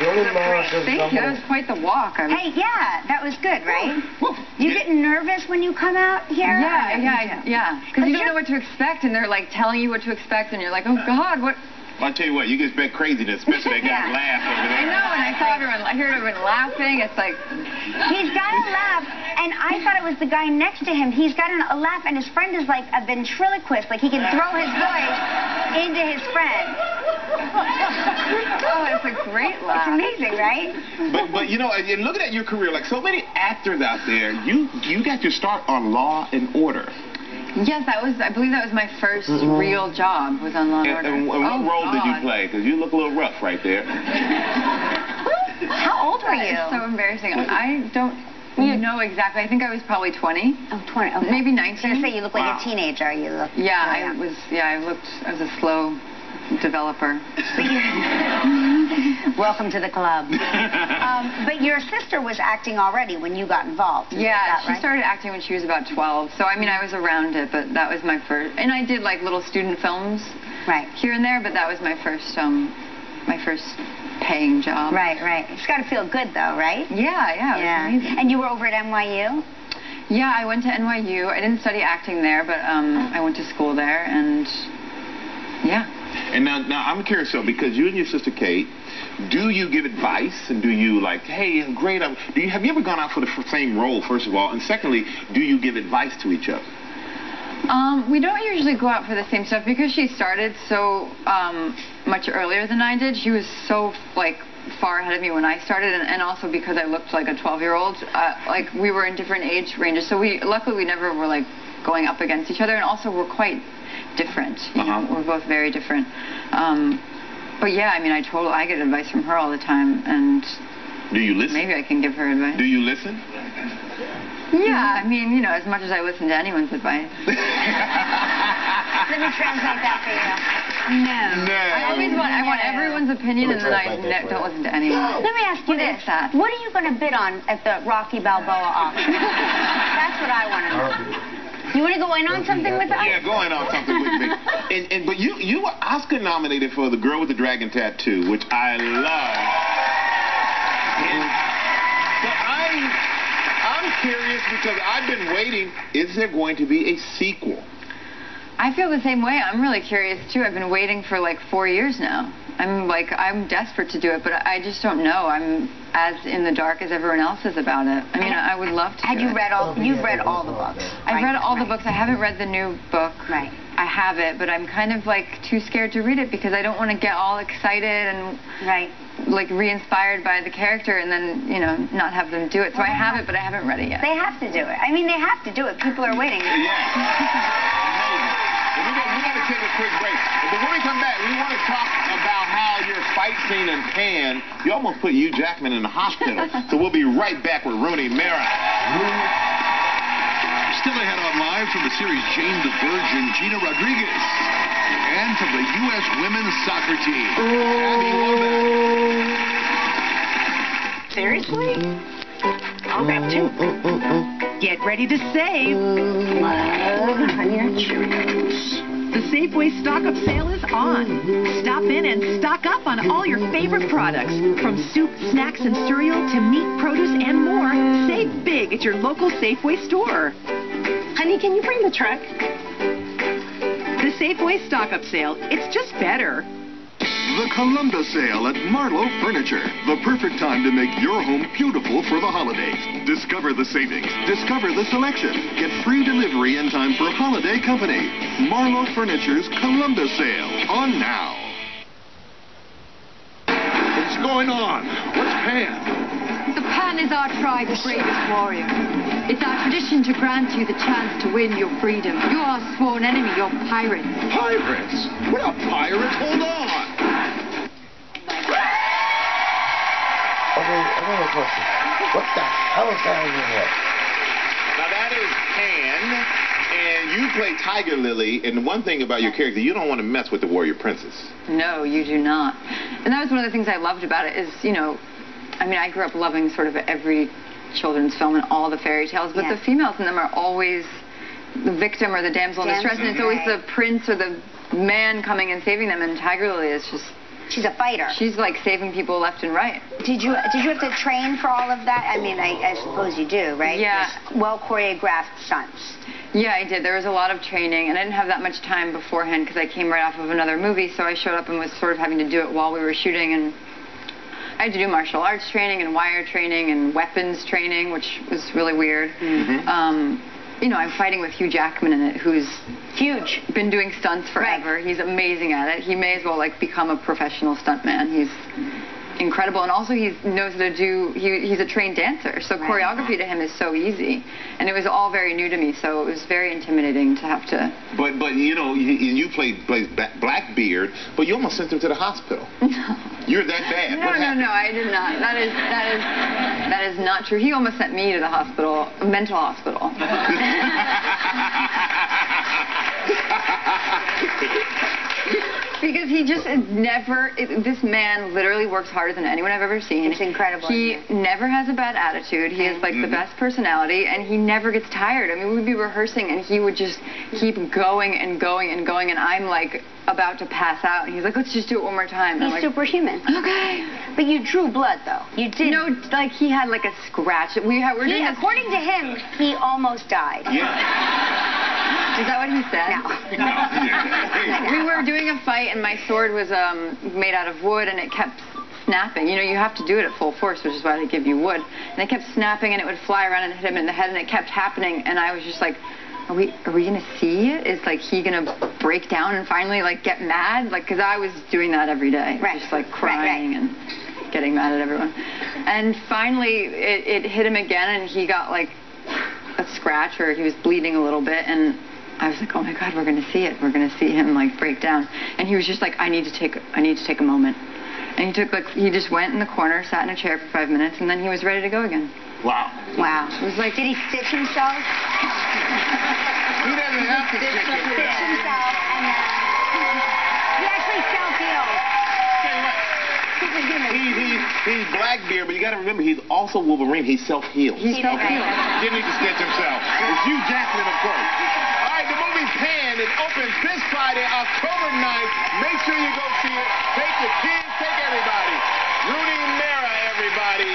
Thank you. That was quite the walk. Hey, yeah, that was good, right? You get nervous when you come out here? Yeah. Because you don't know what to expect, and they're like telling you what to expect, and you're like, oh God, what? Well, I'll tell you what, you can expect craziness, especially that guy's laugh over there. I know, and I heard everyone laughing. It's like... He's got a laugh, and I thought it was the guy next to him. He's got a laugh, and his friend is like a ventriloquist. Like, he can throw his voice into his friend. Oh, it's a great laugh. It's amazing, right? But you know, and looking at your career, like so many actors out there, you got your start on Law and Order. Yes, I believe that was my first real job, was on Law and Order. And what role did you play? Because you look a little rough right there. How old were you? It's so embarrassing. I don't know exactly. I think I was probably 20. Oh, 20. Okay. Maybe 19. I was going to say, you look like a teenager. You look... Yeah, I was a slow developer. Welcome to the club. But your sister was acting already when you got involved. Yeah, she started acting when she was about 12. So, I mean, I was around it, but that was my first. And I did, like, little student films here and there, but that was my first paying job. Right. It's got to feel good, though, right? Yeah, it was amazing. And you were over at NYU? Yeah, I went to NYU. I didn't study acting there, but I went to school there, and yeah. And now I'm curious, though, because you and your sister Kate, do you give advice, and do you like, hey, great, have you ever gone out for the same role, first of all, and secondly, do you give advice to each other? We don't usually go out for the same stuff because she started so much earlier than I did. She was so, like, far ahead of me when I started, and also because I looked like a 12-year-old. Like, we were in different age ranges, so luckily we never were, like, going up against each other, and also we're quite different. You know, we're both very different. But yeah, I mean, I get advice from her all the time, and... Do you listen? Maybe I can give her advice. Do you listen? Yeah, I mean, you know, as much as I listen to anyone's advice. Let me translate that for you. No. I want everyone's opinion, and then I don't listen to anyone. Let me ask you this. What are you going to bid on at the Rocky Balboa auction? That's what I want to know. You want to go in on something with us? Yeah, go in on something with me. But you were Oscar nominated for The Girl with the Dragon Tattoo, which I love. But I'm curious because I've been waiting. Is there going to be a sequel? I feel the same way. I'm really curious too. I've been waiting for like 4 years now. I'm desperate to do it, but I just don't know. I'm as in the dark as everyone else is about it. I mean, I would love to. You've read all the books. I've read all the books. I haven't read the new book. Right. I have it, but I'm kind of like too scared to read it because I don't want to get all excited and like re-inspired by the character and then, you know, not have them do it. So I have it, but I haven't read it yet. They have to do it. I mean, they have to do it. People are waiting. We got to take a quick break. But when we come back, we want to talk about how your fight scene in Cannes, you almost put Hugh Jackman in the hospital. So we'll be right back with Rooney Mara. Still ahead on Live from the series Jane the Virgin, Gina Rodriguez. And from the U.S. women's soccer team, Abby Wambach. Seriously? I'll grab two. Get ready to save. The Safeway stock-up sale is on. Stop in and stock up on all your favorite products. From soup, snacks, and cereal to meat, produce, and more. Save big at your local Safeway store. Honey, can you bring the truck? The Safeway stock-up sale. It's just better. The Columbus Sale at Marlowe Furniture. The perfect time to make your home beautiful for the holidays. Discover the savings. Discover the selection. Get free delivery in time for holiday company. Marlowe Furniture's Columbus Sale. On now. What's going on? What's Pan? The Pan is our tribe's bravest warrior. It's our tradition to grant you the chance to win your freedom. You are a sworn enemy. You're pirates. Pirates? We're not pirates. Hold on. Okay, I got a question. What the hell is that over there? Now that is Pan, and you play Tiger Lily, and the one thing about your character, you don't want to mess with the warrior princess. No, you do not. And that was one of the things I loved about it is, you know, I mean, I grew up loving sort of every children's film and all the fairy tales, but the females in them are always the victim or the damsel in distress, and it's always the prince or the man coming and saving them, and Tiger Lily is just She's a fighter. She's like saving people left and right. Did you have to train for all of that? I mean, I suppose you do, right? Yeah. Well choreographed stunts. Yeah, I did. There was a lot of training, and I didn't have that much time beforehand because I came right off of another movie, so I showed up and was sort of having to do it while we were shooting, and I had to do martial arts training and wire training and weapons training, which was really weird. You know, I'm fighting with Hugh Jackman in it, who's huge, been doing stunts forever. Right. He's amazing at it. He may as well like become a professional stuntman. He's incredible, and also he knows how to do. He's a trained dancer, so choreography to him is so easy, and it was all very new to me. So it was very intimidating to have to. But you know, you played Blackbeard, but you almost sent him to the hospital. No. You're that bad. No, I did not. That is not true. He almost sent me to the hospital, a mental hospital. Because he just never, this man literally works harder than anyone I've ever seen. It's incredible. He never has a bad attitude. He has like the best personality, and he never gets tired. I mean, we'd be rehearsing, and he would just keep going and going and going, and I'm like about to pass out, and he's like, let's just do it one more time. And He's superhuman. Okay. But you drew blood, though. You did. No, like he had like a scratch. We're doing according to him, he almost died. Yeah. Is that what he said? No. We were doing a fight, and my sword was made out of wood, and it kept snapping. You know, you have to do it at full force, which is why they give you wood. And it kept snapping, and it would fly around and hit him in the head, and it kept happening. And I was just like, are we gonna see it? Is like he gonna break down and finally like get mad? Like, because I was doing that every day, just like crying and getting mad at everyone. And finally, it hit him again, and he got like a scratch, or he was bleeding a little bit, and I was like, oh my God, we're going to see it. We're going to see him like break down. And he was just like, I need to take a moment. And he just went in the corner, sat in a chair for 5 minutes, and then he was ready to go again. Wow. Wow. It was like, did he stitch himself? He doesn't have to stitch himself. And he actually self-healed. He's Blackbeard, but you got to remember, he's also Wolverine. He's self-healed. He's self-healed. Didn't need to sketch himself. It's Hugh Jackman, of course. All right, the movie Pan, it opens this Friday, October 9th. Make sure you go see it. Take your kids, take everybody. Rooney Mara, everybody.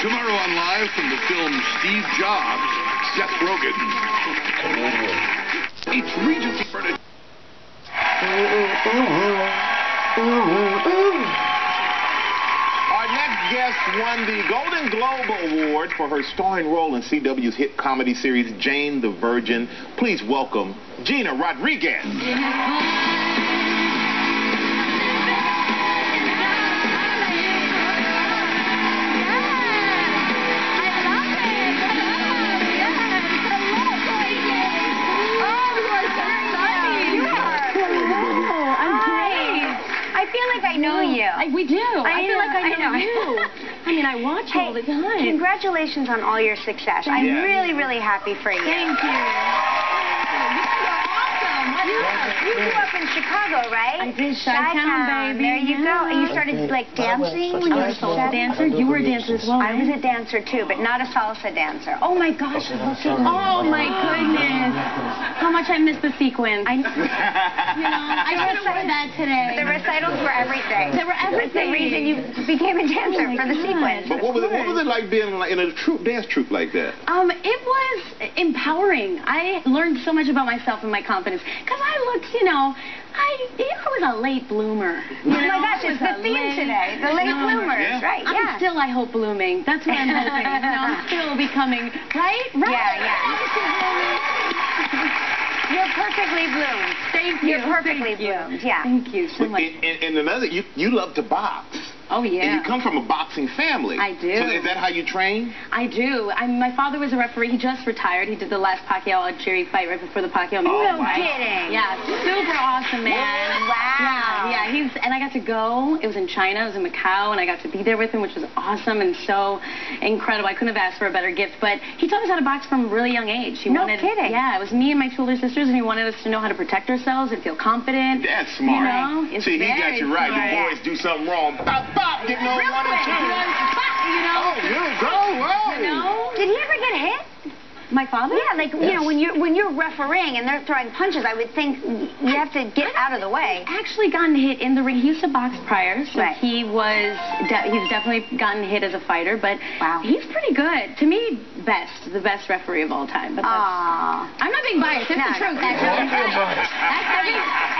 Tomorrow on Live from the film Steve Jobs, Seth Rogen. It's Regency Furniture. Our next guest won the Golden Globe Award for her starring role in CW's hit comedy series Jane the Virgin. Please welcome Gina Rodriguez. I know you. We do. I feel like I know you. I mean, I watch you all the time. Congratulations on all your success. I'm really, really happy for you. Thank you. You grew up in Chicago, right? I did. Chi-Town, baby. There you go. And you started, like, dancing when you were a salsa dancer. You were a dancer as well, I was a dancer, too, but not a salsa dancer. Oh, my gosh. Oh, my goodness. How much I miss the sequins. I should have worn that today. The recitals were everything. They were everything. The reason you became a dancer for the sequins. But what was it like being in a dance troupe like that? It was empowering. I learned so much about myself and my confidence. Because I looked, I was a late bloomer. Oh my gosh, it's the theme today. The late bloomers, right? I'm still, I hope, blooming. That's what I'm hoping. I'm still becoming, right? Yeah. You're perfectly bloomed. Thank you. You're perfectly bloomed. Yeah. Thank you so much. And another, you love to box. Oh, yeah. And you come from a boxing family. I do. So is that how you train? I do. My father was a referee. He just retired. He did the last Pacquiao-Jerry fight right before the Pacquiao. No kidding. Yeah, super awesome, man. Wow. Yeah, and I got to go. It was in China. It was in Macau, and I got to be there with him, which was awesome and so incredible. I couldn't have asked for a better gift. But he taught us how to box from a really young age. No kidding. Yeah, it was me and my two older sisters, and he wanted us to know how to protect ourselves and feel confident. That's smart. See, he got you right. Smart. The boys do something wrong. Bop, bop, getting on 1 and 2. Oh, good. Go. Whoa. Did he ever get hit? My father? Yeah, like, you know, when you're refereeing and they're throwing punches, I would think you have to get out of the way. Actually gotten hit in the ring. He used to box prior, so Right. he's definitely gotten hit as a fighter, but Wow. he's pretty good. To me, the best referee of all time. But that's, I'm not being biased. It's No, the truth, no. actually. Don't be biased. That's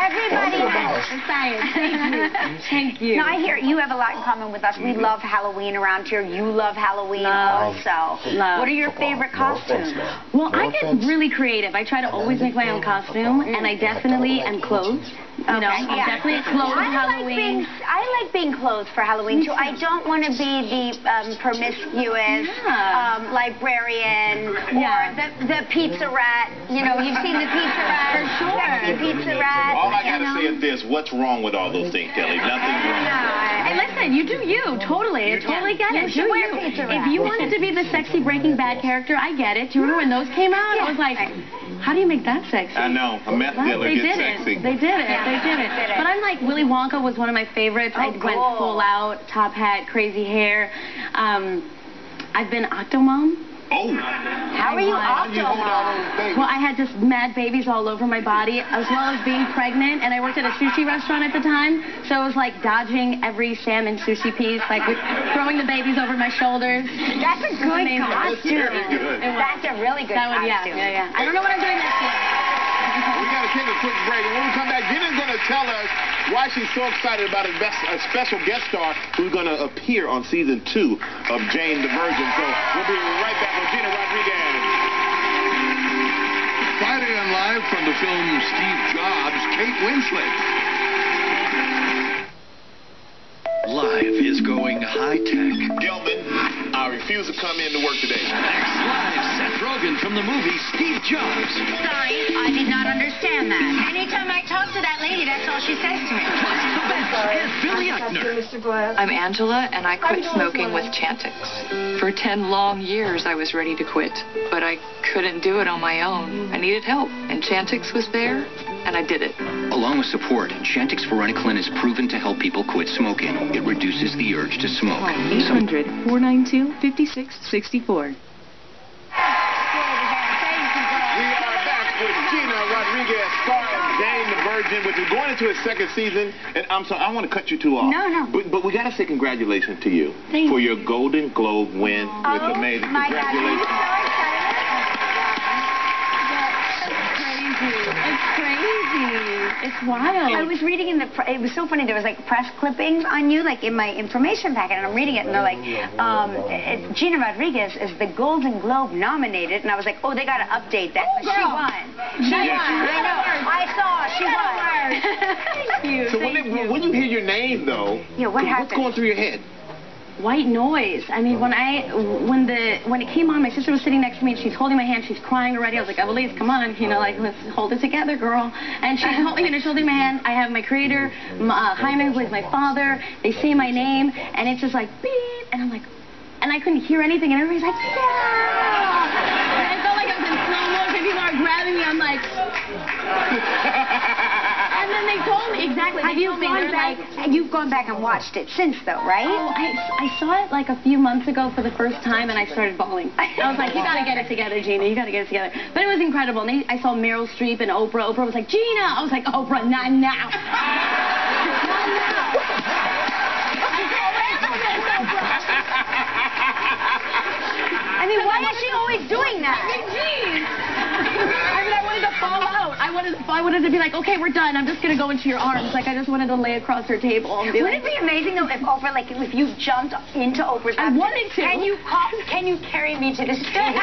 Everybody Don't be has. biased. It's science. Thank you. Thank you. No, I hear you have a lot in common with us. We love Halloween around here. You love Halloween Love. also. Love. What are your favorite No offense, costumes? man. Well, No I get offense. really creative. I try to always make my own costume, and I definitely am clothed. You know, I'm yeah. definitely clothed Halloween. I like being clothed for Halloween too. I don't want to be the promiscuous Yeah. librarian Yeah. or the pizza rat. You know, you've seen the pizza rat. For sure. Sexy pizza rat. All I you gotta know. say is this: what's wrong with all those things, Kelly? Nothing wrong. Hey, listen, you do you. Totally. I totally get it. You should Do wear you. pizza If wrap. you wanted to be the sexy Breaking Bad character, I get it. Do you remember when those came out? I was like, how do you make that sexy? I know. A meth dealer They gets did sexy. it. They did it. Yeah. They did it. Did it. But I'm like, Willy Wonka was one of my favorites. I went cool. full out, top hat, crazy hair. I've been Octomom. Oh. How are you How do you hold all Octomom? those babies? Well, I had just mad babies all over my body, as well as being pregnant, and I worked at a sushi restaurant at the time, so it was like dodging every salmon sushi piece, like with throwing the babies over my shoulders. That's a good Amazing. costume. Very good. It was. That's a really good That one, costume. yeah. I don't know what I'm doing next year. We got to take a quick break, and when we come back, Gina's going to tell us why she's so excited about a special guest star who's going to appear on season 2 of Jane the Virgin. So we'll be right back with Gina Rodriguez. Friday on Live from the film Steve Jobs, Kate Winslet. Live is going high-tech. Gelman, I refuse to come in to work today. Next live, Seth Rogen from the movie Steve Jobs. Sorry, I did not understand that. Anytime I talk to that lady, that's all she says to me. Plus the best and Billy Eichner. I'm Angela, and I quit smoking with Chantix. For 10 long years, I was ready to quit, but I couldn't do it on my own. I needed help, and Chantix was there, and I did it. Along with support, Chantix Varenicline is proven to help people quit smoking. It reduces the urge to smoke. 800-492-5664. We are back with Gina Rodriguez, star of Jane the Virgin, which is going into its second season. And I'm sorry, I don't want to cut you too off. No. But we got to say congratulations to you Thank for you. your Golden Globe win. It's amazing. My God, are you Congratulations. so excited? It's crazy. It's wild. I was reading in it was so funny, there was like press clippings on you, like in my information packet, and I'm reading it, and they're like, Gina Rodriguez is the Golden Globe nominated, and I was like, oh, they got to update that. But she won. She won. I know. I saw. She won. Thank you. So when you hear your name, though, Yeah, what what's happened? going through your head? White noise. I mean, when it came on, my sister was sitting next to me, and she's holding my hand. She's crying already. I was like, Evelise, come on, like, let's hold it together, girl. And she's holding my hand. I have my creator, Jaime, who is my father. They say my name, and it's just like, beep, and I'm like, and I couldn't hear anything, and everybody's like, yeah! And I felt like I was in slow motion. People are grabbing me. I'm like, and then they told me exactly. You've gone back and watched it since, though, right? Oh, I saw it like a few months ago for the first time, and I started bawling. I was like, you gotta get it together, Gina. You gotta get it together. But it was incredible. And I saw Meryl Streep and Oprah. Oprah was like, Gina. I was like, Oprah, not now. Not now. I mean, why is she always doing that? Jeez. I mean, I wanted to fall out. I wanted to be like, okay, we're done. I'm just gonna go into your arms. Like, I just wanted to lay across her table and be Wouldn't it be amazing though if Oprah, like, if you jumped into Oprah's I lap, wanted to. Can you carry me to the stage?